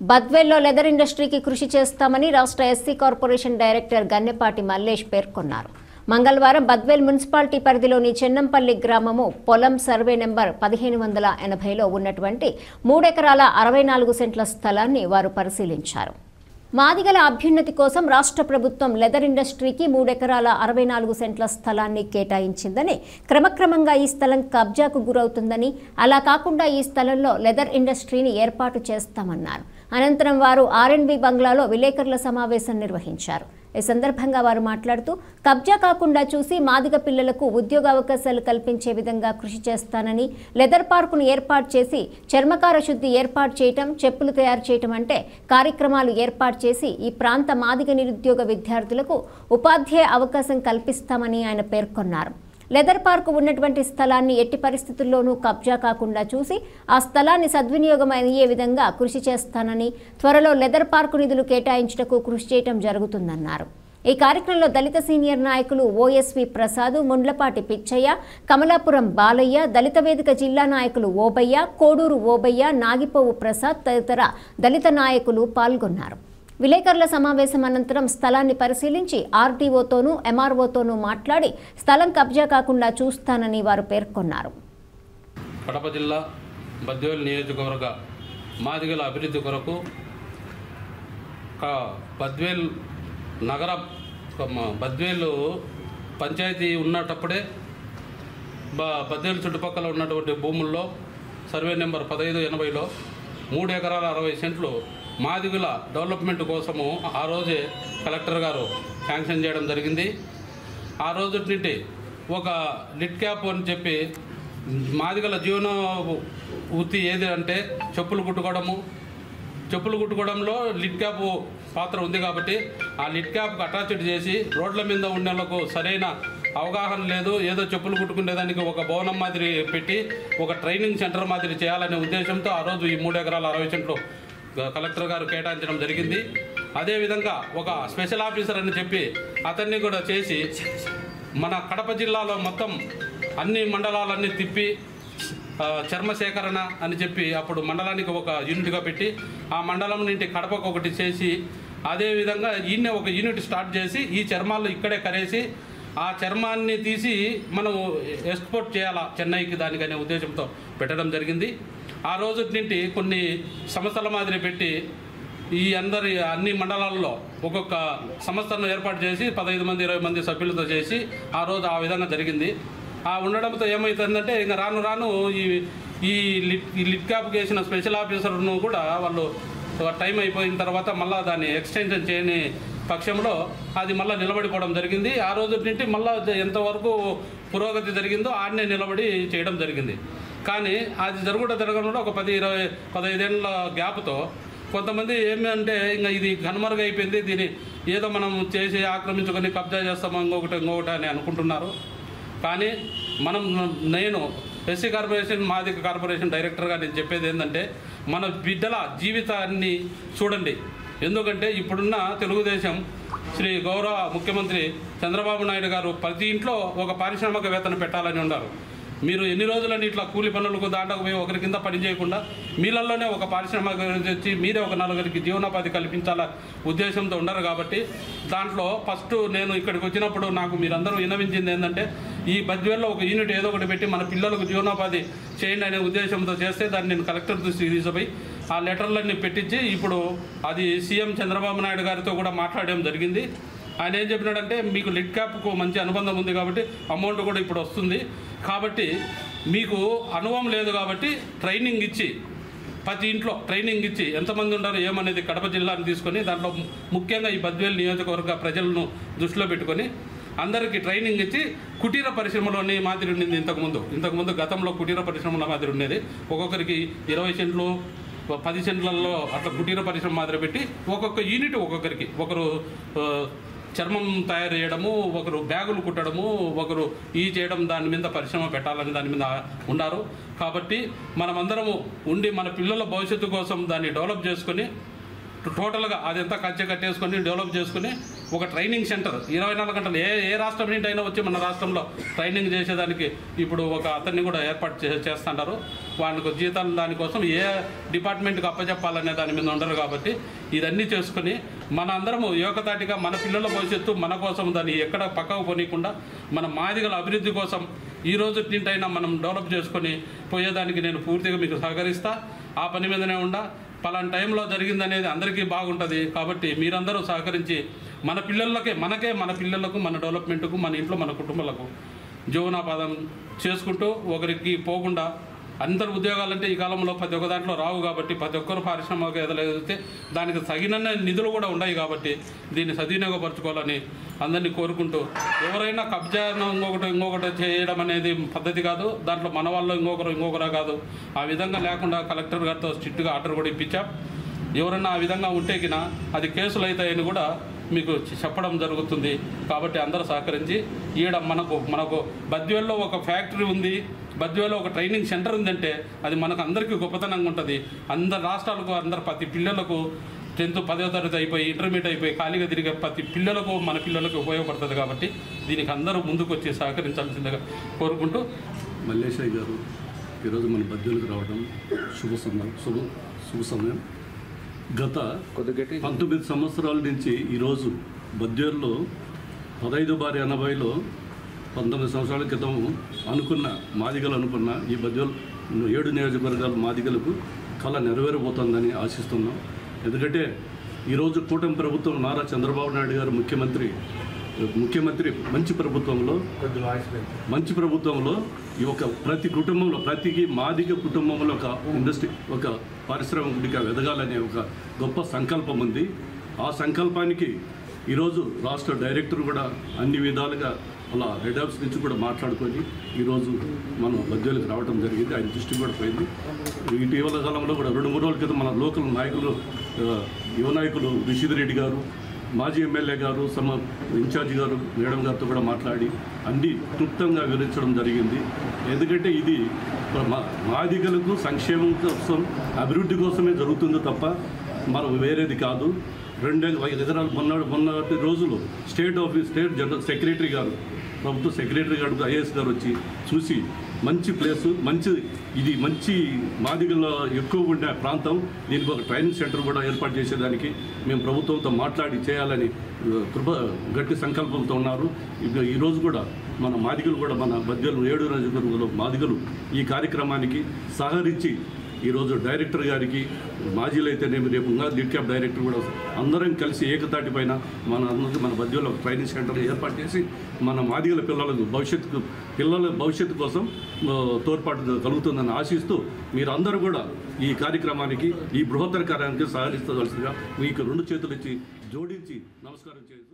బద్వేల్లో leather ఇండస్ట్రీకి కృషి చేస్తామని రాష్ట్ర ఎస్సీ కార్పొరేషన్ డైరెక్టర్ గన్నెపాటి మల్లేష్ పేర్కొన్నారు. మంగళవారం బద్వేల్ మున్సిపాలిటీ పరిధిలోని చెన్నంపల్లి గ్రామము పొలం సర్వే నెంబర్ 1580లో ఉన్నటువంటి 3 ఎకరాల 64 సెంట్ల స్థలాన్ని వారు పరిశీలించారు. మాదిగల అభ్యున్నతి కోసం రాష్ట్ర ప్రభుత్వం లెదర్ ఇండస్ట్రీకి 3 ఎకరాల 64 సెంట్ల స్థలాన్ని కేటాయించిందని, క్రమక్రమంగా ఈ స్థలం కబ్జాకు గురవుతుందని, అలా కాకుండా ఈ స్థలంలో లెదర్ ఇండస్ట్రీని ఏర్పాటు చేస్తామన్నారు. అనంతరం వారు ఆర్ఎండ్బి బంగ్లాలో విలేకరుల సమావేశం నిర్వహించారు. ఈ సందర్భంగా వారు మాట్లాడుతూ, కబ్జా కాకుండా చూసి మాదిగ పిల్లలకు ఉద్యోగ అవకాశాలు కల్పించే విధంగా కృషి చేస్తానని, లెదర్ పార్కును ఏర్పాటు చేసి చర్మకార శుద్ధి ఏర్పాటు చేయటం, చెప్పులు తయారు చేయటం అంటే కార్యక్రమాలు ఏర్పాటు చేసి ఈ ప్రాంత మాదిగ నిరుద్యోగ విద్యార్థులకు ఉపాధ్యాయ అవకాశం కల్పిస్తామని ఆయన పేర్కొన్నారు. లెదర్ పార్కు ఉన్నటువంటి స్థలాన్ని ఎట్టి పరిస్థితుల్లోనూ కబ్జా కాకుండా చూసి ఆ స్థలాన్ని సద్వినియోగం అయ్యే విధంగా కృషి చేస్తానని, త్వరలో లెదర్ పార్కు నిధులు కేటాయించుటకు కృషి చేయడం జరుగుతుందన్నారు. ఈ కార్యక్రమంలో దళిత సీనియర్ నాయకులు ఓఎస్వి ప్రసాద్, ముండ్లపాటి పిచ్చయ్య, కమలాపురం బాలయ్య, దళిత వేదిక జిల్లా నాయకులు ఓబయ్య, కోడూరు ఓబయ్య, నాగిపోవు ప్రసాద్ తదితర దళిత నాయకులు పాల్గొన్నారు. విలేకరుల సమావేశం అనంతరం స్థలాన్ని పరిశీలించి ఆర్టీఓతోనూ ఎంఆర్ఓతోనూ మాట్లాడి స్థలం కబ్జా కాకుండా చూస్తానని వారు పేర్కొన్నారు. కడప జిల్లా బద్వేల్ నియోజకవర్గ మాదిగల అభివృద్ధి కొరకు బద్వేల్ నగర బద్వేలు పంచాయతీ ఉన్నటప్పుడే బద్వేలు చుట్టుపక్కల ఉన్నటువంటి భూముల్లో సర్వే నెంబర్ 1580లో 3 ఎకరాల 60 సెంట్లు మాదిగుల డెవలప్మెంట్ కోసము ఆ రోజే కలెక్టర్ గారు శాంక్షన్ చేయడం జరిగింది. ఆ రోజు నుండి ఒక లిట్ క్యాప్ అని చెప్పి మాదిగల జీవన వృత్తి ఏది అంటే చెప్పులు కుట్టుకోవడంలో లిట్ క్యాప్ పాత్ర ఉంది కాబట్టి ఆ లిట్ క్యాప్కి అటాచ్డ్ చేసి రోడ్ల మీద ఉండేందుకు సరైన అవగాహన లేదు, ఏదో చెప్పులు కుట్టుకునేదానికి ఒక భవనం మాదిరి పెట్టి ఒక ట్రైనింగ్ సెంటర్ మాదిరి చేయాలనే ఉద్దేశంతో ఆ రోజు ఈ 3 ఎకరాల 60 సెంట్లు కలెక్టర్ గారు కేటాయించడం జరిగింది. అదేవిధంగా ఒక స్పెషల్ ఆఫీసర్ అని చెప్పి అతన్ని కూడా చేసి మన కడప జిల్లాలో మొత్తం అన్ని మండలాలన్నీ తిప్పి చర్మ సేకరణ అని చెప్పి అప్పుడు మండలానికి ఒక యూనిట్గా పెట్టి ఆ మండలం నుండి కడపకు ఒకటి చేసి అదేవిధంగా ఈయన ఒక యూనిట్ స్టార్ట్ చేసి ఈ చర్మాలు ఇక్కడే కరేసి ఆ చర్మాన్ని తీసి మనం ఎక్స్పోర్ట్ చేయాలా చెన్నైకి దానికనే ఉద్దేశంతో పెట్టడం జరిగింది. ఆ రోజు నుండి కొన్ని సంస్థల మాదిరి పెట్టి ఈ అన్ని మండలాల్లో ఒక్కొక్క సంస్థను ఏర్పాటు చేసి 15 మంది 20 మంది సభ్యులతో చేసి ఆ రోజు ఆ విధంగా జరిగింది. ఆ ఉండడంతో ఏమవుతుందంటే ఇంకా రాను ఈ లిట్ క్యాప్ చేసిన స్పెషల్ ఆఫీసర్ను కూడా వాళ్ళు టైం అయిపోయిన తర్వాత మళ్ళీ దాన్ని ఎక్స్టెన్షన్ చేయని పక్షంలో అది మళ్ళీ నిలబడిపోవడం జరిగింది. ఆ రోజు నుండి మళ్ళీ ఎంతవరకు పురోగతి జరిగిందో ఆడనే నిలబడి చేయడం జరిగింది. కానీ అది జరగడంలో ఒక 10-15 ఏళ్ళ గ్యాప్తో కొంతమంది ఏమంటే ఇంకా ఇది కనుమరుగైపోయింది, దీన్ని ఏదో మనం చేసి ఆక్రమించుకొని కబ్జా చేస్తామో ఇంకొకటి అని అనుకుంటున్నారు. కానీ నేను ఎస్సీ కార్పొరేషన్ మాదిగ కార్పొరేషన్ డైరెక్టర్గా నేను చెప్పేది ఏంటంటే మన బిడ్డల జీవితాన్ని చూడండి. ఎందుకంటే ఇప్పుడున్న తెలుగుదేశం శ్రీ గౌరవ ముఖ్యమంత్రి చంద్రబాబు నాయుడు గారు ప్రతి ఇంట్లో ఒక పారిశ్రామికవేత్తను పెట్టాలని ఉన్నారు. మీరు ఎన్ని రోజులని ఇట్లా కూలి పనులకు దాంట్లోకి పోయి ఒకరి కింద పని చేయకుండా మీళ్ళల్లోనే ఒక పారిశ్రామిక తెచ్చి మీరే ఒక 4 జీవనోపాధి కల్పించాల ఉద్దేశంతో ఉండరు. కాబట్టి దాంట్లో ఫస్ట్ నేను ఇక్కడికి వచ్చినప్పుడు నాకు మీరందరూ విన్నవించింది ఏంటంటే ఈ బద్వేల్లో ఒక యూనిట్ ఏదో ఒకటి పెట్టి మన పిల్లలకు జీవనోపాధి చేయండి అనే ఉద్దేశంతో చేస్తే దాన్ని నేను కలెక్టర్ దృష్టికి తీసుకుపోయి ఆ లెటర్లన్నీ పెట్టించి ఇప్పుడు అది సీఎం చంద్రబాబు నాయుడు గారితో కూడా మాట్లాడడం జరిగింది. ఆయన ఏం చెప్పినాడంటే మీకు లిట్ క్యాప్కు మంచి అనుబంధం ఉంది కాబట్టి అమౌంట్ కూడా ఇప్పుడు వస్తుంది, కాబట్టి మీకు అనుభవం లేదు కాబట్టి ట్రైనింగ్ ఇచ్చి ప్రతి ఇంట్లో ట్రైనింగ్ ఇచ్చి ఎంతమంది ఉంటారో ఏమనేది కడప జిల్లాని తీసుకొని దాంట్లో ముఖ్యంగా ఈ బద్వేల్ నియోజకవర్గ ప్రజలను దృష్టిలో పెట్టుకొని అందరికీ ట్రైనింగ్ ఇచ్చి కుటీర పరిశ్రమలోని మాదిరి ఉండింది. ఇంతకుముందు గతంలో కుటీర పరిశ్రమల మాదిరి ఉండేది. ఒక్కొక్కరికి 20 సెంట్లు 10 సెంట్లలో అట్లా కుటీర పరిశ్రమ మాదిరి పెట్టి ఒక్కొక్క యూనిట్ ఒక్కొక్కరికి ఒకరు చర్మం తయారు చేయడము, ఒకరు బ్యాగులు కుట్టడము, ఒకరు చేయడం దాని మీద పరిశ్రమ పెట్టాలని దాని మీద ఉన్నారు. కాబట్టి మనమందరము ఉండి మన పిల్లల భవిష్యత్తు కోసం దాన్ని డెవలప్ చేసుకొని టోటల్గా అదంతా కంచె కట్టేసుకొని డెవలప్ చేసుకుని ఒక ట్రైనింగ్ సెంటర్ 24 గంటలు ఏ రాష్ట్రం నుండి అయినా వచ్చి మన రాష్ట్రంలో ట్రైనింగ్ చేసేదానికి ఇప్పుడు ఒక అతన్ని కూడా ఏర్పాటు చేస్తున్నారు. వాళ్ళకు జీతాలు దానికోసం ఏ డిపార్ట్మెంట్కి అప్పచెప్పాలనే దాని మీద ఉండరు కాబట్టి ఇదన్నీ చేసుకుని మన అందరము ఏకతాటిగా మన పిల్లల భవిష్యత్తు మన కోసం దాన్ని ఎక్కడ పక్కకు పోనీయకుండా మన మాదిగల అభివృద్ధి కోసం ఈ రోజు నింటైనా మనం డెవలప్ చేసుకొని పోయేదానికి నేను పూర్తిగా మీకు సహకరిస్తా. ఆ పని మీదనే ఉండా. పలానా టైంలో జరిగిందనేది అందరికీ బాగుంటుంది కాబట్టి మీరందరూ సహకరించి మన పిల్లలకే మన పిల్లలకు మన డెవలప్మెంట్కు మన ఇంట్లో మన కుటుంబాలకు జీవనోపాధం చేసుకుంటూ ఒకరికి పోకుండా అందరు ఉద్యోగాలంటే ఈ కాలంలో ప్రతి ఒక్క దాంట్లో రావు కాబట్టి ప్రతి ఒక్కరు పారిశ్రామిక ఎదిగితే దానికి తగిన నిధులు కూడా ఉన్నాయి కాబట్టి దీన్ని సద్వినియోగపరచుకోవాలని అందరినీ కోరుకుంటూ ఎవరైనా కబ్జా ఇంకొకటి చేయడం అనేది పద్ధతి కాదు. దాంట్లో మన వాళ్ళు ఇంకొకరా కాదు. ఆ విధంగా లేకుండా కలెక్టర్ గారితో స్ట్రిక్ట్గా ఆర్డర్ కూడా ఇప్పించాం. ఎవరైనా ఆ విధంగా ఉంటేకినా అది కేసులు అవుతాయని కూడా మీకు చెప్పడం జరుగుతుంది. కాబట్టి అందరూ సహకరించి ఈడ మనకు బద్వేల్లో ఒక ఫ్యాక్టరీ ఉంది, బద్వేల్లో ఒక ట్రైనింగ్ సెంటర్ ఉందంటే అది మనకు అందరికీ గొప్పతనంగా ఉంటుంది. అందరు రాష్ట్రాలకు ప్రతి పిల్లలకు 10th 10వ తరగతి అయిపోయి ఇంటర్మీడియట్ అయిపోయి ఖాళీగా తిరిగే ప్రతి పిల్లలకు మన పిల్లలకు ఉపయోగపడుతుంది. కాబట్టి దీనికి అందరూ ముందుకు వచ్చి సహకరించాల్సిందిగా కోరుకుంటూ మల్లేశయ్య గారు ఈరోజు మన బద్వేలకు రావడం శుభ సమయం. గత 19 సంవత్సరాల నుంచి ఈరోజు బద్వేలులో 15/80లో 19 సంవత్సరాల క్రితం మాదిగలు అనుకున్న ఈ బద్వేలు 7 నియోజకవర్గాల మాదిగలకు కళ నెరవేరబోతుందని ఆశిస్తున్నాం. ఎందుకంటే ఈరోజు కూటమి ప్రభుత్వం నారా చంద్రబాబు నాయుడు గారు ముఖ్యమంత్రి మంచి ప్రభుత్వంలో ఈ ఒక ప్రతి కుటుంబంలో ప్రతి మాదిగ కుటుంబంలో ఒక ఇండస్ట్రీ ఒక పారిశ్రామిక ఎదగాలనే ఒక గొప్ప సంకల్పం ఉంది. ఆ సంకల్పానికి ఈరోజు రాష్ట్ర డైరెక్టర్ కూడా అన్ని విధాలుగా అలా హెడ్ ఆఫీస్ నుంచి కూడా మాట్లాడుకొని ఈరోజు మనం బద్వేలకు రావడం జరిగింది. ఆయన దృష్టి కూడా పోయింది. ఇటీవల కాలంలో కూడా 2-3 రోజుల క్రితం మన లోకల్ నాయకులు యువ నాయకులు రిషిద్ రెడ్డి గారు, మాజీ ఎమ్మెల్యే గారు, ఇన్ఛార్జి గారు మేడం గారితో కూడా మాట్లాడి అన్ని క్లుప్తంగా వివరించడం జరిగింది. ఎందుకంటే ఇది మాదిగలకు సంక్షేమం కోసం అభివృద్ధి కోసమే జరుగుతుంది తప్ప మనం వేరేది కాదు. 2 ఎకరాలు మొన్నటి రోజులు స్టేట్ జనరల్ సెక్రటరీ గారు, ప్రభుత్వ సెక్రటరీ గారు, ఐఏఎస్ గారు వచ్చి చూసి మంచి ప్లేసు, ఇది మంచి మాదిగల్లో ఎక్కువ ఉండే ప్రాంతం, దీనికి ఒక ట్రైనింగ్ సెంటర్ కూడా ఏర్పాటు చేసేదానికి మేము ప్రభుత్వంతో మాట్లాడి చేయాలని గట్టి సంకల్పంతో ఉన్నారు. ఈరోజు కూడా మన మాదిగలు కూడా మన బద్వేలు 7 నియోజకవర్గంలో మాదిగలు ఈ కార్యక్రమానికి సహకరించి ఈరోజు డైరెక్టర్ గారికి మాజీలు అయితేనేమి రేపు లీడ్ క్యాప్ డైరెక్టర్ కూడా అందరం కలిసి ఏకతాటి పైన మన బద్వేలో ఒక ట్రైనింగ్ సెంటర్ ఏర్పాటు చేసి మన మాదిగల పిల్లల భవిష్యత్తు కోసం తోడ్పాటు కలుగుతుందని ఆశిస్తూ మీరందరూ కూడా ఈ కార్యక్రమానికి ఈ బృహత్తర కార్యానికి సహకరించవలసిందిగా మీకు 2 చేతులు ఇచ్చి జోడించి నమస్కారం చేస్తూ